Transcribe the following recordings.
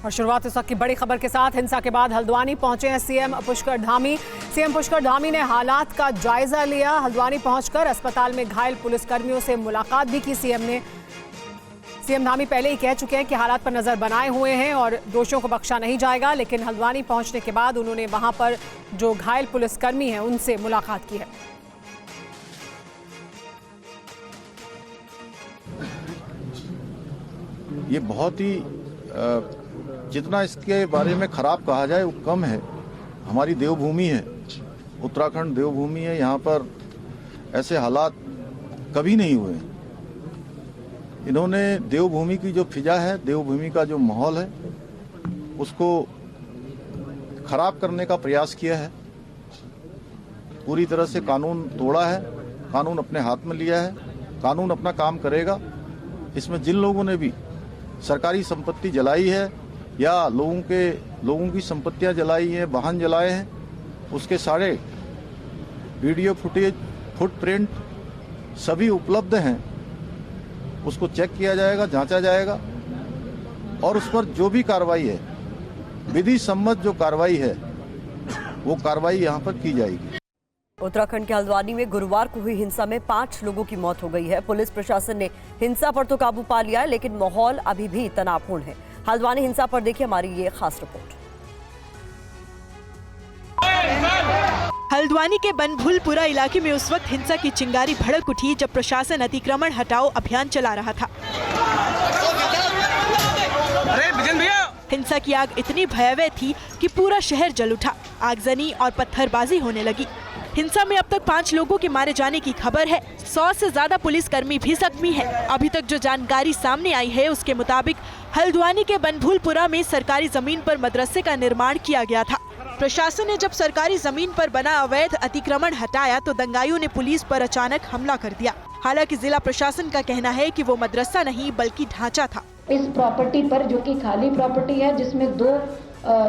और शुरुआत इस वक्त की बड़ी खबर के साथ। हिंसा के बाद हल्द्वानी पहुंचे हैं सीएम पुष्कर धामी। सीएम पुष्कर धामी ने हालात का जायजा लिया। हल्द्वानी पहुंचकर अस्पताल में घायल पुलिसकर्मियों से मुलाकात भी की सीएम ने। सीएम धामी पहले ही कह चुके हैं कि हालात पर नजर बनाए हुए हैं और दोषियों को बख्शा नहीं जाएगा, लेकिन हल्द्वानी पहुंचने के बाद उन्होंने वहां पर जो घायल पुलिसकर्मी हैं उनसे मुलाकात की है। ये बहुत ही जितना इसके बारे में खराब कहा जाए वो कम है। हमारी देवभूमि है, उत्तराखंड देवभूमि है। यहाँ पर ऐसे हालात कभी नहीं हुए। इन्होंने देवभूमि की जो फिजा है, देवभूमि का जो माहौल है, उसको खराब करने का प्रयास किया है। पूरी तरह से कानून तोड़ा है, कानून अपने हाथ में लिया है। कानून अपना काम करेगा। इसमें जिन लोगों ने भी सरकारी संपत्ति जलाई है या लोगों की संपत्तियां जलाई हैं, वाहन जलाए हैं, उसके सारे वीडियो फुटेज, फुटप्रिंट सभी उपलब्ध हैं। उसको चेक किया जाएगा, जांचा जाएगा और उस पर जो भी कार्रवाई है, विधि सम्मत जो कार्रवाई है, वो कार्रवाई यहाँ पर की जाएगी। उत्तराखंड के हल्द्वानी में गुरुवार को हुई हिंसा में 5 लोगों की मौत हो गई है। पुलिस प्रशासन ने हिंसा पर तो काबू पा लिया है, लेकिन माहौल अभी भी तनावपूर्ण है। हल्द्वानी हिंसा पर देखिए हमारी ये खास रिपोर्ट। हल्द्वानी के बनभूलपुरा इलाके में उस वक्त हिंसा की चिंगारी भड़क उठी जब प्रशासन अतिक्रमण हटाओ अभियान चला रहा था। हिंसा की आग इतनी भयावह थी कि पूरा शहर जल उठा। आगजनी और पत्थरबाजी होने लगी। हिंसा में अब तक 5 लोगों के मारे जाने की खबर है। 100 से ज्यादा पुलिसकर्मी भी जख्मी हैं। अभी तक जो जानकारी सामने आई है उसके मुताबिक हल्द्वानी के बनभूलपुरा में सरकारी जमीन पर मदरसे का निर्माण किया गया था। प्रशासन ने जब सरकारी जमीन पर बना अवैध अतिक्रमण हटाया तो दंगाइयों ने पुलिस पर अचानक हमला कर दिया। हालांकि जिला प्रशासन का कहना है कि वो मदरसा नहीं बल्कि ढांचा था। इस प्रॉपर्टी पर, जो कि खाली प्रॉपर्टी है, जिसमें 2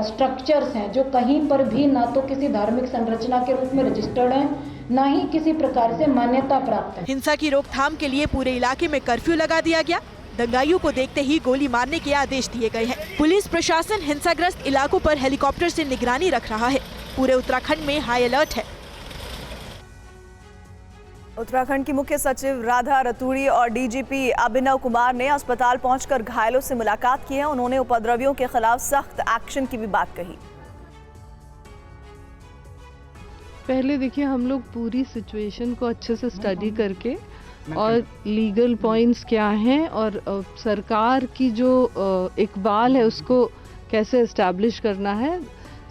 स्ट्रक्चर्स हैं जो कहीं पर भी ना तो किसी धार्मिक संरचना के रूप में रजिस्टर्ड हैं, ना ही किसी प्रकार से मान्यता प्राप्त है। हिंसा की रोकथाम के लिए पूरे इलाके में कर्फ्यू लगा दिया गया। दंगाइयों को देखते ही गोली मारने के आदेश दिए गए हैं। पुलिस प्रशासन हिंसाग्रस्त इलाकों पर हेलीकॉप्टर से निगरानी रख रहा है। पूरे उत्तराखंड में हाई अलर्ट है। उत्तराखंड की मुख्य सचिव राधा रतूड़ी और डीजीपी अभिनव कुमार ने अस्पताल पहुंचकर घायलों से मुलाकात की है। उन्होंने उपद्रवियों के खिलाफ सख्त एक्शन की भी बात कही। पहले देखिए, हम लोग पूरी सिचुएशन को अच्छे से स्टडी करके और लीगल पॉइंट्स क्या हैं और सरकार की जो इकबाल है उसको कैसे एस्टैब्लिश करना है।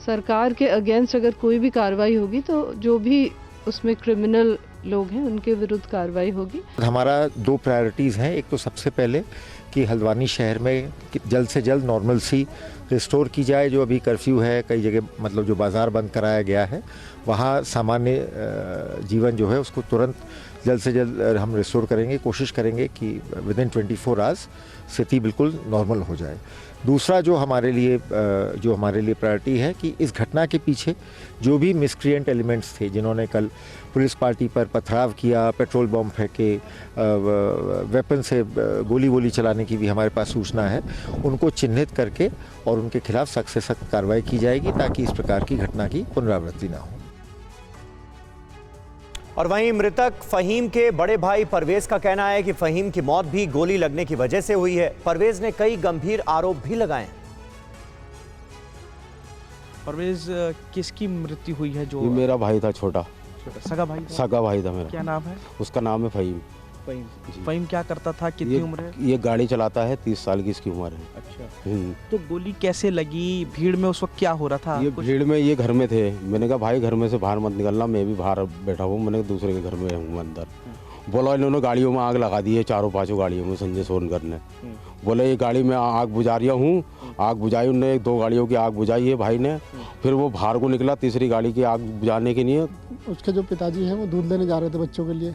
सरकार के अगेंस्ट अगर कोई भी कार्रवाई होगी तो जो भी उसमें क्रिमिनल लोग हैं उनके विरुद्ध कार्रवाई होगी। हमारा 2 प्रायोरिटीज़ हैं। एक तो सबसे पहले कि हल्द्वानी शहर में जल्द से जल्द नॉर्मलसी रिस्टोर की जाए। जो अभी कर्फ्यू है, कई जगह मतलब जो बाज़ार बंद कराया गया है, वहाँ सामान्य जीवन जो है उसको तुरंत जल्द से जल्द हम रिस्टोर करेंगे। कोशिश करेंगे कि विदिन 24 आवर्स स्थिति बिल्कुल नॉर्मल हो जाए। दूसरा जो हमारे लिए प्रायोरिटी है कि इस घटना के पीछे जो भी मिसक्रिएंट एलिमेंट्स थे, जिन्होंने कल पुलिस पार्टी पर पथराव किया, पेट्रोल बम फेंके, वेपन से गोली चलाने की भी हमारे पास सूचना है, उनको चिन्हित करके और उनके खिलाफ सख्त से सख्त कार्रवाई की जाएगी ताकि इस प्रकार की घटना की पुनरावृत्ति ना हो। और वहीं मृतक फहीम के बड़े भाई परवेज का कहना है कि फहीम की मौत भी गोली लगने की वजह से हुई है। परवेज ने कई गंभीर आरोप भी लगाए। परवेज किसकी मृत्यु हुई है? जो मेरा भाई था, छोटा सगा भाई था मेरा। क्या नाम है उसका? नाम है फहीम। फहीम क्या करता था? कितनी उम्र है? ये गाड़ी चलाता है, 30 साल की इसकी उम्र है। अच्छा। तो गोली कैसे लगी? भीड़ में उस वक्त क्या हो रहा था? ये भीड़ में, ये घर में थे। मैंने कहा भाई घर में से बाहर मत निकलना, मैं भी बाहर बैठा हूँ। मैंने दूसरे के घर में हूँ अंदर। बोला इन्होंने गाड़ियों में आग लगा दी है, 4-5 गाड़ियों में। संजय सोनकर ने बोले ये गाड़ी में आग बुझा रहा हूँ। आग बुझाई उनने, 2 गाड़ियों की आग बुझाई है भाई ने। फिर वो बाहर को निकला तीसरी गाड़ी की आग बुझाने के लिए। उसके जो पिताजी हैं वो दूध लेने जा रहे थे बच्चों के लिए,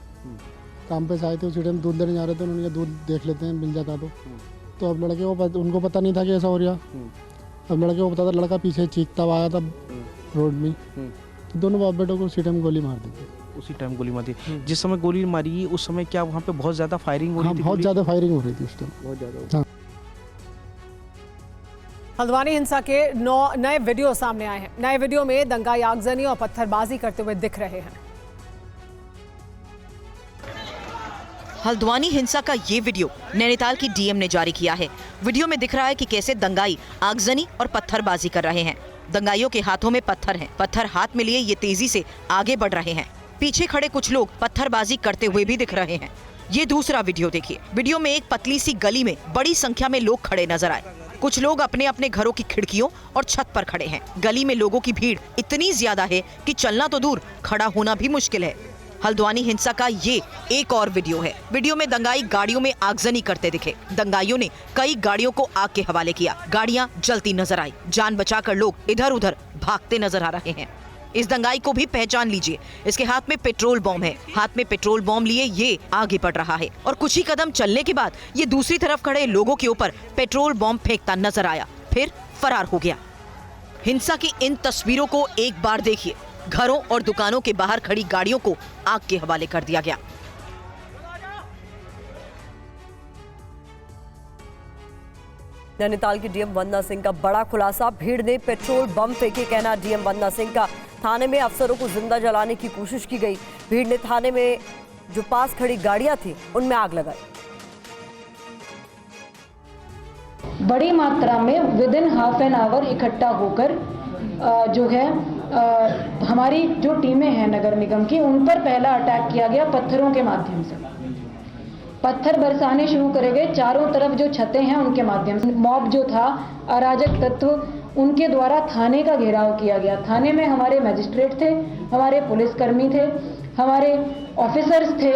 काम पे से आए थे। उसी टाइम दूध लेने जा रहे थे। उन्होंने कहा दूध देख लेते हैं, मिल जाता तो अब लड़के को उनको पता नहीं था कि ऐसा हो रहा। अब लड़के को पता था, लड़का पीछे चीखता हुआ आया था रोड में, तो दोनों बाप बेटों को उसी टाइम गोली मार दी। उसी टाइम गोली मार दी? जिस समय गोली मारी उस समय क्या वहाँ पे बहुत ज़्यादा फायरिंग हो रही थी? बहुत ज़्यादा फायरिंग हो रही थी उस टाइम, बहुत ज़्यादा। हल्द्वानी हिंसा के 9 नए वीडियो सामने आए हैं। नए वीडियो में दंगाई आगजनी और पत्थरबाजी करते हुए दिख रहे हैं। हल्द्वानी हिंसा का ये वीडियो नैनीताल की डीएम ने जारी किया है। वीडियो में दिख रहा है कि कैसे दंगाई आगजनी और पत्थरबाजी कर रहे हैं। दंगाइयों के हाथों में पत्थर हैं। पत्थर हाथ में लिए ये तेजी से आगे बढ़ रहे हैं। पीछे खड़े कुछ लोग पत्थरबाजी करते हुए भी दिख रहे हैं। ये दूसरा वीडियो देखिए। वीडियो में एक पतली सी गली में बड़ी संख्या में लोग खड़े नजर आए। कुछ लोग अपने अपने घरों की खिड़कियों और छत पर खड़े हैं। गली में लोगों की भीड़ इतनी ज्यादा है कि चलना तो दूर, खड़ा होना भी मुश्किल है। हल्द्वानी हिंसा का ये एक और वीडियो है। वीडियो में दंगाई गाड़ियों में आगजनी करते दिखे। दंगाइयों ने कई गाड़ियों को आग के हवाले किया। गाड़ियां जलती नजर आई। जान बचाकर लोग इधर उधर भागते नजर आ रहे हैं। इस दंगाई को भी पहचान लीजिए। इसके हाथ में पेट्रोल बम है। हाथ में पेट्रोल बम लिए ये आगे बढ़ रहा है और कुछ ही कदम चलने के बाद ये दूसरी तरफ खड़े लोगों के ऊपर पेट्रोल बम फेंकता नजर आया, फिर फरार हो गया। हिंसा की इन तस्वीरों को एक बार देखिए। घरों और दुकानों के बाहर खड़ी गाड़ियों को आग के हवाले कर दिया गया। नैनीताल की डीएम वंदना सिंह का बड़ा खुलासा। भीड़ ने पेट्रोल बम फेंके, कहना डीएम वंदना सिंह का। थाने में अफसरों को जिंदा जलाने की कोशिश की गई। भीड़ ने थाने में जो पास खड़ी गाड़ियां थी उनमें आग लगाई। बड़ी मात्रा में with in half an hour इकट्ठा होकर जो है हमारी जो टीमें हैं नगर निगम की, उन पर पहला अटैक किया गया पत्थरों के माध्यम से। पत्थर बरसाने शुरू करे गए चारों तरफ जो छतें हैं उनके माध्यम से। मॉब जो था, अराजक तत्व, उनके द्वारा थाने का घेराव किया गया। थाने में हमारे मजिस्ट्रेट थे, हमारे पुलिसकर्मी थे, हमारे ऑफिसर्स थे,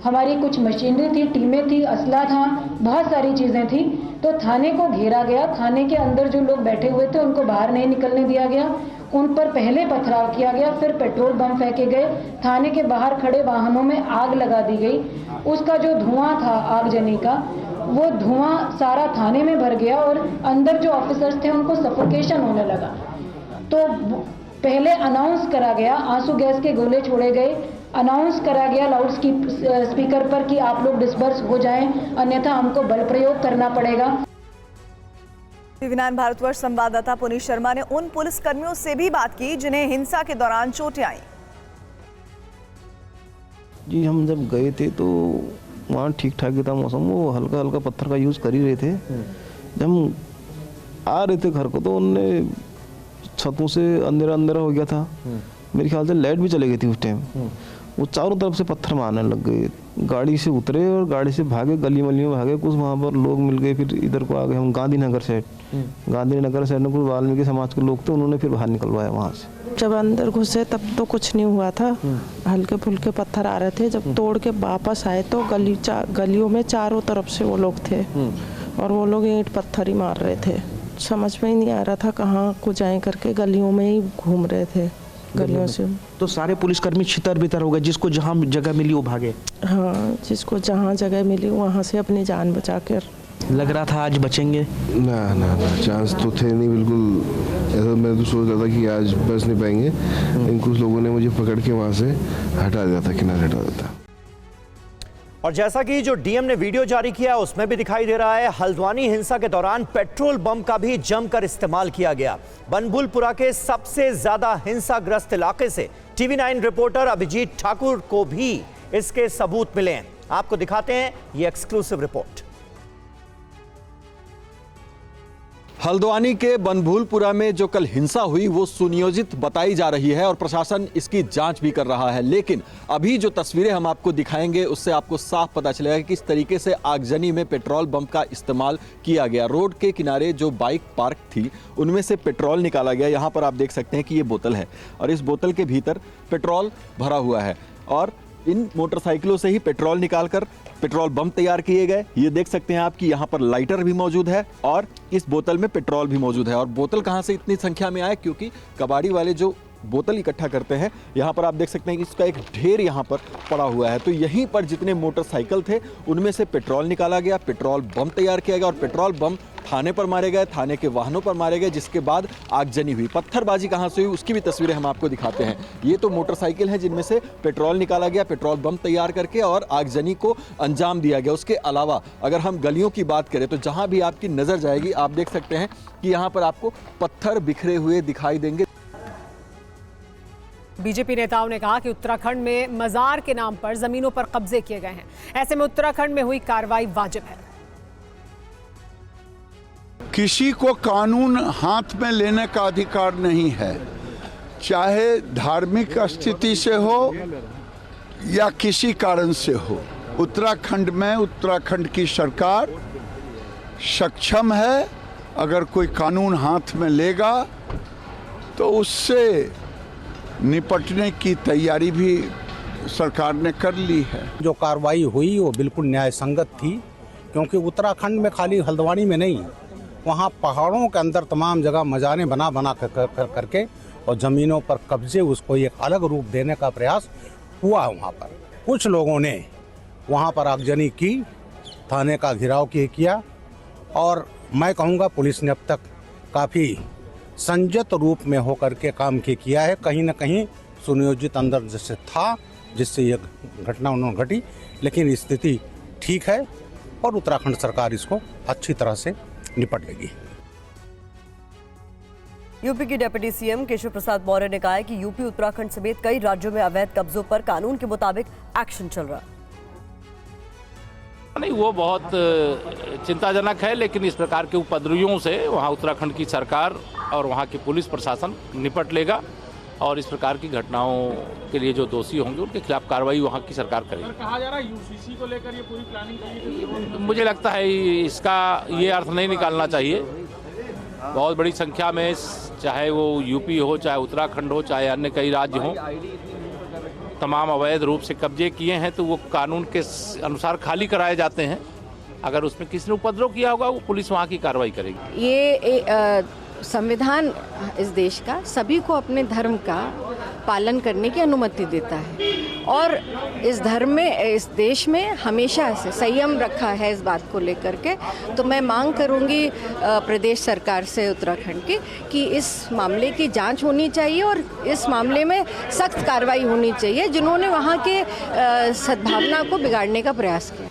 हमारी कुछ मशीनरी थी, टीमें थी, असला था, बहुत सारी चीज़ें थी। तो थाने को घेरा गया। थाने के अंदर जो लोग बैठे हुए थे उनको बाहर नहीं निकलने दिया गया। उन पर पहले पथराव किया गया, फिर पेट्रोल बम फेंके गए। थाने के बाहर खड़े वाहनों में आग लगा दी गई। उसका जो धुआं था आगजनी का, वो धुआं सारा थाने में भर गया और अंदर जो ऑफिसर्स थे उनको सफोकेशन होने लगा। तो पहले अनाउंस करा गया, आंसू गैस के गोले छोड़े गए। अनाउंस करा गया लाउड स्पीकर पर कि आप लोग डिस्पर्स हो जाएं, अन्यथा हमको बल प्रयोग करना पड़ेगा। टीवी9 भारतवर्ष संवाददाता पुनीत शर्मा ने उन पुलिस कर्मियों से भी बात की जिन्हें हिंसा के दौरान चोटें आई। जी हम जब गए थे तो वहाँ ठीक ठाक ही था मौसम, वो हल्का हल्का पत्थर का यूज़ कर ही रहे थे। जब हम आ रहे थे घर को तो उनने छतों से अंधेरा अंधेरा हो गया था। मेरे ख्याल से लाइट भी चली गई थी उस टाइम। वो चारों तरफ से पत्थर मारने लग गए। गाड़ी से उतरे और गाड़ी से भागे, गली मलियों में भागे। कुछ वहाँ पर लोग मिल गए, फिर इधर को आ गए हम गांधीनगर साइड में कुछ वाल्मीकि समाज के लोग थे, उन्होंने फिर बाहर निकलवाया वहाँ से। जब अंदर घुसे तब तो कुछ नहीं हुआ था, हल्के फुल्के पत्थर आ रहे थे। जब तोड़ के वापस आए तो गलियों में चारों तरफ से वो लोग थे और वो लोग ईंट पत्थर ही मार रहे थे। समझ में ही नहीं आ रहा था कहाँ को जाए करके, गलियों में ही घूम रहे थे गलियों से। तो सारे पुलिसकर्मी छितर बितर हो गए, जिसको जहाँ जगह मिली वो भागे। हाँ, जिसको जहाँ जगह मिली वहाँ से अपनी जान बचा कर। लग रहा था आज बचेंगे? ना चांस तो थे नहीं बिल्कुल। ऐसा मैं तो सोच रहा था कि आज बच नहीं पाएंगे, लेकिन कुछ लोगों ने मुझे पकड़ के वहाँ से हटा दिया था, किनारे हटा दिया था। और जैसा कि जो डीएम ने वीडियो जारी किया उसमें भी दिखाई दे रहा है, हल्द्वानी हिंसा के दौरान पेट्रोल बम का भी जमकर इस्तेमाल किया गया। बनभूलपुरा के सबसे ज्यादा हिंसाग्रस्त इलाके से टीवी9 रिपोर्टर अभिजीत ठाकुर को भी इसके सबूत मिले हैं। आपको दिखाते हैं ये एक्सक्लूसिव रिपोर्ट। हल्द्वानी के बनभूलपुरा में जो कल हिंसा हुई वो सुनियोजित बताई जा रही है और प्रशासन इसकी जांच भी कर रहा है, लेकिन अभी जो तस्वीरें हम आपको दिखाएंगे उससे आपको साफ पता चलेगा कि किस तरीके से आगजनी में पेट्रोल बम का इस्तेमाल किया गया। रोड के किनारे जो बाइक पार्क थी उनमें से पेट्रोल निकाला गया। यहाँ पर आप देख सकते हैं कि ये बोतल है और इस बोतल के भीतर पेट्रोल भरा हुआ है और इन मोटरसाइकिलों से ही पेट्रोल निकालकर पेट्रोल बम तैयार किए गए। ये देख सकते हैं आप कि यहाँ पर लाइटर भी मौजूद है और इस बोतल में पेट्रोल भी मौजूद है। और बोतल कहाँ से इतनी संख्या में आए, क्योंकि कबाड़ी वाले जो बोतल इकट्ठा करते हैं, यहाँ पर आप देख सकते हैं कि इसका एक ढेर यहाँ पर पड़ा हुआ है। तो यहीं पर जितने मोटरसाइकिल थे उनमें से पेट्रोल निकाला गया, पेट्रोल बम तैयार किया गया और पेट्रोल बम थाने पर मारे गए, थाने के वाहनों पर मारे गए, जिसके बाद आगजनी हुई। पत्थरबाजी कहां से हुई उसकी भी तस्वीरें हम आपको दिखाते हैं। ये तो मोटरसाइकिल है जिनमें से पेट्रोल निकाला गया, पेट्रोल बम तैयार करके और आगजनी को अंजाम दिया गया। उसके अलावा अगर हम गलियों की बात करें तो जहां भी आपकी नजर जाएगी आप देख सकते हैं कि यहां पर आपको पत्थर बिखरे हुए दिखाई देंगे। बीजेपी नेताओं ने कहा कि उत्तराखंड में मजार के नाम पर जमीनों पर कब्जे किए गए हैं। ऐसे में उत्तराखंड में हुई कार्रवाई वाजिब है। किसी को कानून हाथ में लेने का अधिकार नहीं है, चाहे धार्मिक स्थिति से हो या किसी कारण से हो। उत्तराखंड में उत्तराखंड की सरकार सक्षम है, अगर कोई कानून हाथ में लेगा तो उससे निपटने की तैयारी भी सरकार ने कर ली है। जो कार्रवाई हुई वो बिल्कुल न्याय संगत थी, क्योंकि उत्तराखंड में खाली हल्द्वानी में नहीं, वहाँ पहाड़ों के अंदर तमाम जगह मजारें बना करके और ज़मीनों पर कब्जे, उसको एक अलग रूप देने का प्रयास हुआ है। वहाँ पर कुछ लोगों ने वहाँ पर आगजनी की, थाने का घेराव किया और मैं कहूँगा पुलिस ने अब तक काफ़ी संयत रूप में होकर के काम किया है। कहीं न कहीं सुनियोजित अंदर जैसे था, जिससे ये घटना उन्होंने घटी, लेकिन स्थिति ठीक है और उत्तराखंड सरकार इसको अच्छी तरह से निपट लेगी। यूपी के डिप्टी सीएम केशव प्रसाद मौर्य ने कहा है कि यूपी उत्तराखंड समेत कई राज्यों में अवैध कब्जों पर कानून के मुताबिक एक्शन चल रहा है। नहीं, वो बहुत चिंताजनक है, लेकिन इस प्रकार के उपद्रवियों से वहाँ उत्तराखंड की सरकार और वहाँ की पुलिस प्रशासन निपट लेगा और इस प्रकार की घटनाओं के लिए जो दोषी होंगे उनके खिलाफ कार्रवाई वहाँ की सरकार करेगी। कहा जा रहा है यूसीसी को लेकर ये पूरी प्लानिंग की। मुझे लगता है इसका ये अर्थ नहीं निकालना चाहिए। बहुत बड़ी संख्या में, चाहे वो यूपी हो, चाहे उत्तराखंड हो, चाहे अन्य कई राज्य हों, तमाम अवैध रूप से कब्जे किए हैं तो वो कानून के अनुसार खाली कराए जाते हैं। अगर उसमें किसी ने उपद्रव किया होगा वो पुलिस वहाँ की कार्रवाई करेगी। ये संविधान इस देश का सभी को अपने धर्म का पालन करने की अनुमति देता है और इस धर्म में, इस देश में हमेशा से संयम रखा है इस बात को लेकर के। तो मैं मांग करूंगी प्रदेश सरकार से उत्तराखंड की कि इस मामले की जांच होनी चाहिए और इस मामले में सख्त कार्रवाई होनी चाहिए जिन्होंने वहाँ के सद्भावना को बिगाड़ने का प्रयास किया।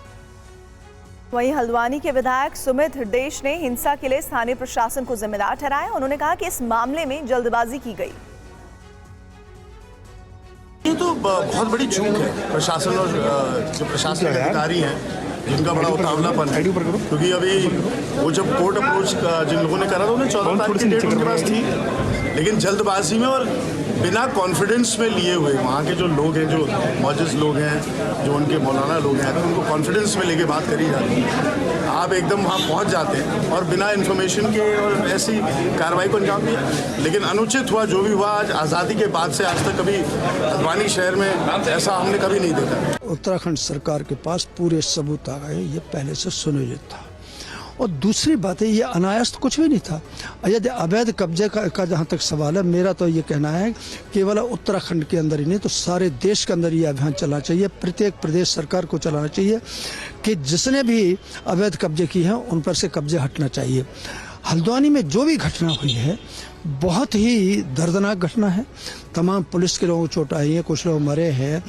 वहीं हल्द्वानी के विधायक सुमित हृदयेश ने हिंसा के लिए स्थानीय प्रशासन को जिम्मेदार ठहराया। उन्होंने कहा कि इस मामले में जल्दबाजी की गई। ये तो बहुत बड़ी चूक है प्रशासन और जो प्रशासनिक अधिकारी हैं जिनका बड़ा उतावलापन है, क्योंकि अभी वो जब कोर्ट अप्रोच जिन लोगों ने करा था उन्हें 14 तारीख की डेट उनके पास थी, लेकिन जल्दबाजी में और बिना कॉन्फिडेंस में लिए हुए वहाँ के जो लोग हैं, जो मौजूद लोग हैं, जो उनके मौलाना लोग हैं, तो उनको कॉन्फिडेंस में लेके बात करी जाती है। आप एकदम वहाँ पहुँच जाते हैं और बिना इन्फॉर्मेशन के और ऐसी कार्रवाई को अंजाम दिया, लेकिन अनुचित हुआ जो भी हुआ। आज आज़ादी के बाद से आज तक कभी हल्द्वानी शहर में ऐसा हमने कभी नहीं देखा। उत्तराखंड सरकार के पास पूरे सबूत आ गए, ये पहले से सुनियोजित था। और दूसरी बात है, ये अनायास कुछ भी नहीं था। यदि अवैध कब्जे का जहाँ तक सवाल है, मेरा तो ये कहना है केवल उत्तराखंड के अंदर ही नहीं तो सारे देश के अंदर ये अभियान चलना चाहिए। प्रत्येक प्रदेश सरकार को चलाना चाहिए कि जिसने भी अवैध कब्जे किए हैं उन पर से कब्जे हटना चाहिए। हल्द्वानी में जो भी घटना हुई है बहुत ही दर्दनाक घटना है। तमाम पुलिस के लोगों को चोट आई है, कुछ लोग मरे हैं।